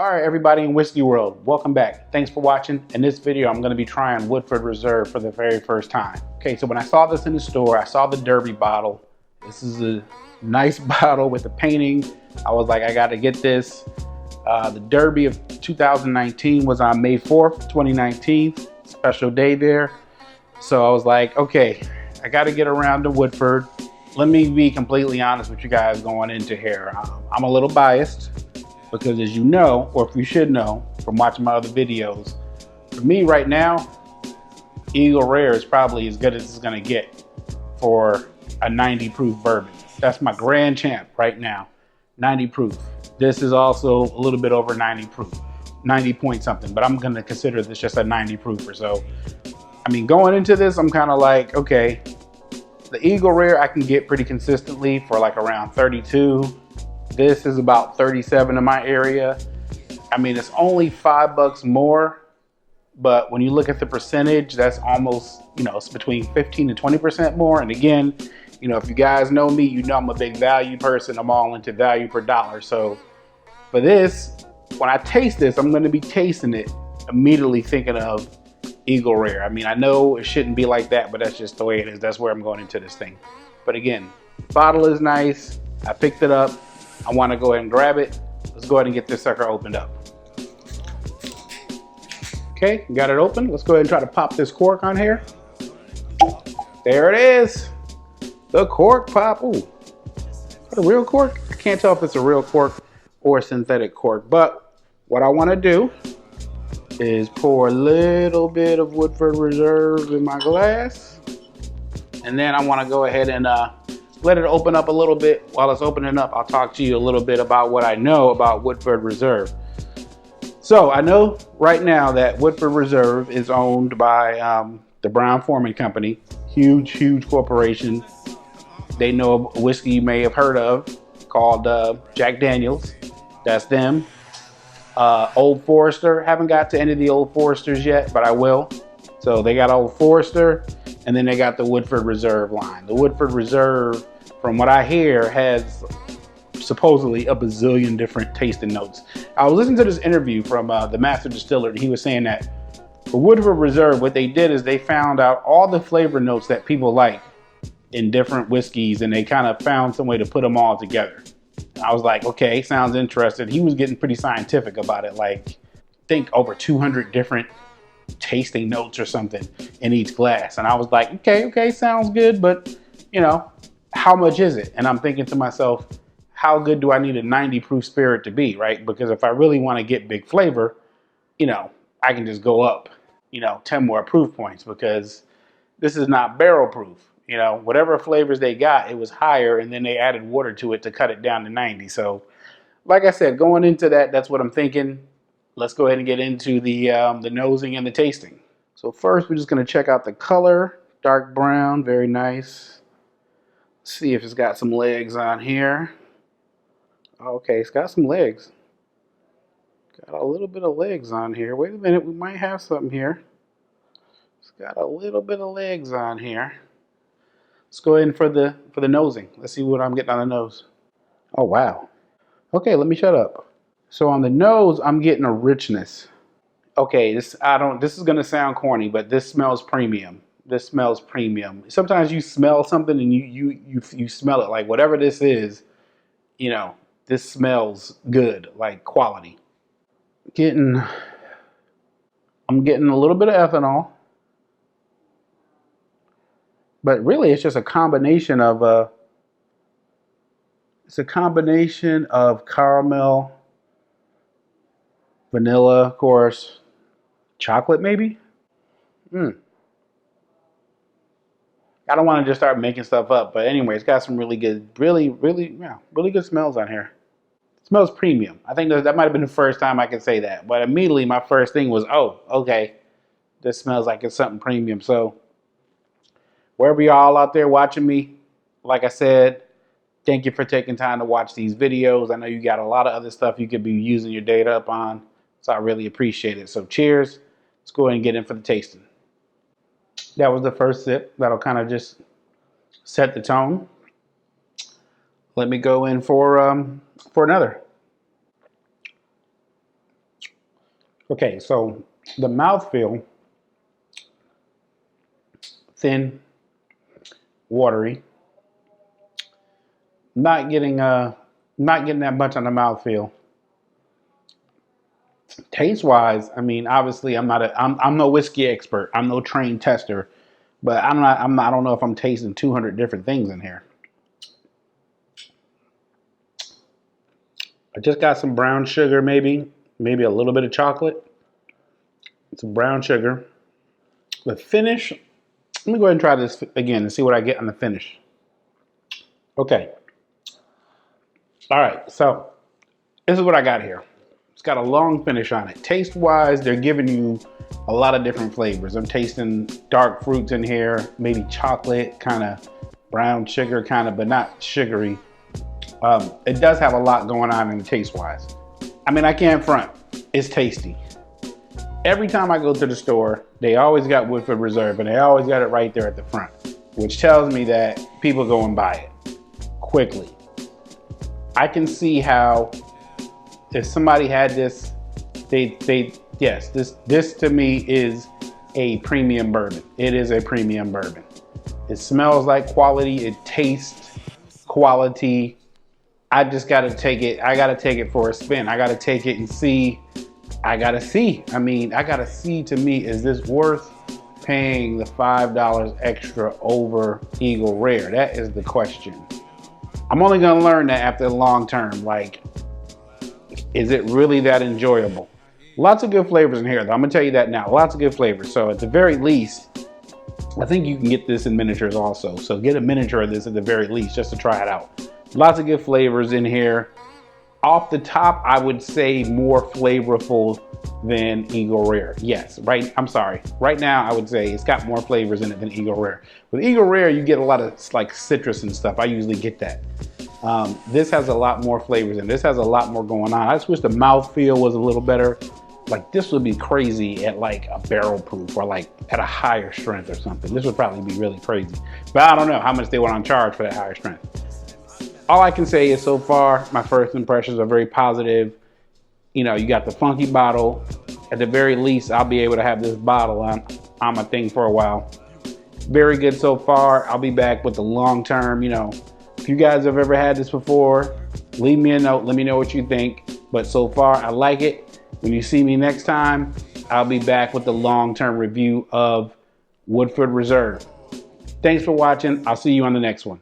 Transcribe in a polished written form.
All right, everybody in whiskey world, welcome back. Thanks for watching. In this video, I'm going to be trying Woodford Reserve for the very first time. Okay, so when I saw this in the store, I saw the Derby bottle. This is a nice bottle with the painting. I was like, I got to get this. The Derby of 2019 was on May 4th, 2019. Special day there. So I was like, okay, I got to get around to Woodford. Let me be completely honest with you guys going into here. I'm a little biased. Because as you know, or if you should know from watching my other videos, for me right now, Eagle Rare is probably as good as it's gonna get for a 90 proof bourbon. That's my grand champ right now, 90 proof. This is also a little bit over 90 proof, 90 point something, but I'm gonna consider this just a 90 proofer. So, I mean, going into this, I'm kind of like, okay, the Eagle Rare I can get pretty consistently for like around 32. This is about 37 in my area. I mean, it's only $5 more, but when you look at the percentage, that's almost, it's between 15 to 20% more. And again, if you guys know me, you know I'm a big value person. I'm all into value per dollar. So for this, when I taste this, I'm going to be tasting it immediately thinking of Eagle Rare. I mean, I know it shouldn't be like that, but that's just the way it is. That's where I'm going into this thing. But again, bottle is nice. I picked it up. I want to go ahead and grab it. Let's go ahead and get this sucker opened up. Okay, got it open. Let's go ahead and try to pop this cork on here. There it is. The cork pop. Ooh, is that a real cork? I can't tell if it's a real cork or a synthetic cork, but what I want to do is pour a little bit of Woodford Reserve in my glass. And then I want to go ahead and let it open up a little bit. While it's opening up, I'll talk to you a little bit about what I know about Woodford Reserve. So I know right now that Woodford Reserve is owned by the Brown-Forman Company. Huge corporation. They know a whiskey you may have heard of called Jack Daniels. That's them. Old Forester. Haven't got to any of the Old Foresters yet, but I will. So they got Old Forester, and then they got the Woodford Reserve line. The Woodford Reserve, from what I hear, has supposedly a bazillion different tasting notes. I was listening to this interview from the master distiller, and he was saying that for Woodford Reserve, what they did is they found out all the flavor notes that people like in different whiskeys, and they kind of found some way to put them all together. And I was like, okay, sounds interesting. He was getting pretty scientific about it, like I think over 200 different tasting notes or something in each glass. And I was like, okay, sounds good, but how much is it? And I'm thinking to myself, how good do I need a 90 proof spirit to be, right? Because if I really want to get big flavor, I can just go up, 10 more proof points, because this is not barrel proof. Whatever flavors they got, it was higher, and then they added water to it to cut it down to 90. So like I said, going into that, that's what I'm thinking. Let's go ahead and get into the nosing and the tasting. So first, we're just going to check out the color. Dark brown, very nice. Let's see if it's got some legs on here. Okay, it's got some legs. Got a little bit of legs on here. Wait a minute, we might have something here. It's got a little bit of legs on here. Let's go ahead for the nosing. Let's see what I'm getting on the nose. Oh wow. Okay, let me shut up. So on the nose, I'm getting a richness. Okay, this is gonna sound corny, but this smells premium. This smells premium. Sometimes you smell something and you smell it, like whatever this is, this smells good, like quality. I'm getting a little bit of ethanol, but really it's just a combination of caramel, vanilla, of course, chocolate maybe. I don't want to just start making stuff up, but anyway, it's got some really good, really good smells on here. It smells premium. I think that might have been the first time I could say that, but immediately my first thing was, oh, okay, this smells like it's something premium. So wherever y'all out there watching me, like I said, thank you for taking time to watch these videos. I know you got a lot of other stuff you could be using your data up on, so I really appreciate it. So cheers. Let's go ahead and get in for the tasting. That was the first sip. That'll kind of just set the tone. Let me go in for another. Okay, so the mouthfeel, thin, watery. Not getting that much on the mouthfeel. Taste wise, I mean, obviously I'm no whiskey expert. I'm no trained tester, but I don't know if I'm tasting 200 different things in here. I just got some brown sugar, maybe a little bit of chocolate. Some brown sugar. The finish, let me go ahead and try this again and see what I get on the finish. Okay. All right, so this is what I got here. It's got a long finish on it. Taste wise, they're giving you a lot of different flavors. I'm tasting dark fruits in here, maybe chocolate, kind of brown sugar, kind of, but not sugary. It does have a lot going on in the taste wise. I mean, I can't front. It's tasty. Every time I go to the store, they always got Woodford Reserve, and they always got it right there at the front, which tells me that people go and buy it quickly. I can see how if somebody had this, yes, this to me is a premium bourbon. It is a premium bourbon. It smells like quality. It tastes quality. I just got to take it. I got to take it for a spin. I got to take it and see. I got to see. I mean, I got to see, to me, is this worth paying the $5 extra over Eagle Rare? That is the question. I'm only going to learn that after the long term. Like, is it really that enjoyable? Lots of good flavors in here, though. I'm going to tell you that now. Lots of good flavors. So at the very least, I think you can get this in miniatures also. So get a miniature of this at the very least just to try it out. Lots of good flavors in here. Off the top, I would say more flavorful than Eagle Rare. Yes, right. I'm sorry. Right now, I would say it's got more flavors in it than Eagle Rare. With Eagle Rare, you get a lot of like citrus and stuff. I usually get that. This has a lot more flavors and this has a lot more going on. I just wish the mouthfeel was a little better. Like this would be crazy at like a barrel proof or like at a higher strength or something. This would probably be really crazy. But I don't know how much they want on charge for that higher strength. All I can say is so far, my first impressions are very positive. You know, you got the funky bottle. At the very least, I'll be able to have this bottle on my thing for a while. Very good so far. I'll be back with the long term. You know, if you guys have ever had this before, leave me a note. Let me know what you think. But so far, I like it. When you see me next time, I'll be back with the long-term review of Woodford Reserve. Thanks for watching. I'll see you on the next one.